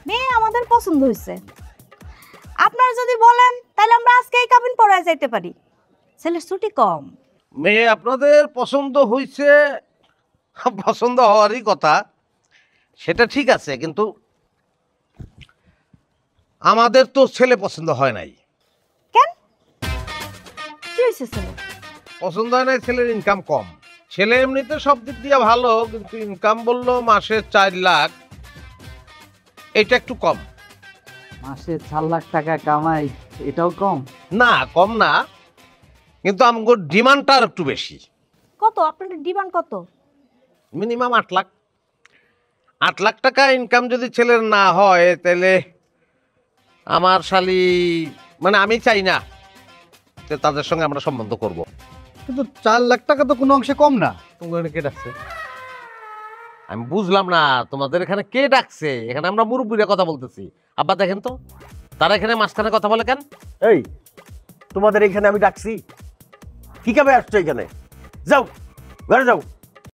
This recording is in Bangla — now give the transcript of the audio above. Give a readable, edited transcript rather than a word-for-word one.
মেয়ে আমাদের পছন্দ হয়েছে। আপনারা যদি বলেন তাহলে আমরা আজকেই কাবিন পড়ায় যাইতে পারি, ছেলের ছুটি কম। মেয়ে আপনাদের পছন্দ হয়েছে, পছন্দ হওয়ারই কথা, সেটা ঠিক আছে, কিন্তু আমাদের তো ছেলে পছন্দ হয় নাই। কেন, কি হয়েছে ছেলে? পছন্দ হয় নাই, ছেলের ইনকাম কম। ছেলে এমনিতে সব দিক দিয়ে ভালো, কিন্তু ইনকাম বললো মাসে 4 লাখ, এটা একটু কম। মাসে 4 লাখ টাকা কামাই, এটাও কম? না, কম না, কিন্তু আমার ডিমান্ডটা আর একটু বেশি। কত আপনাদের ডিমান্ড কত? মিনিমাম 8 লাখ। 8 লাখ টাকা ইনকাম যদি ছেলের না হয়, তাহলে আমার শালি, মানে আমি চাই না যে তাদের সঙ্গে আমরা সম্বন্ধ করব। কিন্তু 4 লাখ টাকা তো কোনো অংশে কম না। তোমাদের কে ডাকছে? আমি বুঝলাম না তোমাদের এখানে কে ডাকছে। এখানে আমরা মুরব্বীরা কথা বলতেছি। আব্বা দেখেন তো, তারা এখানে মাঝখানে কথা বলে কেন? এই তোমাদের এখানে আমি ডাকছি, কি কাবে আসছো এখানে? যাও ঘরে যাও।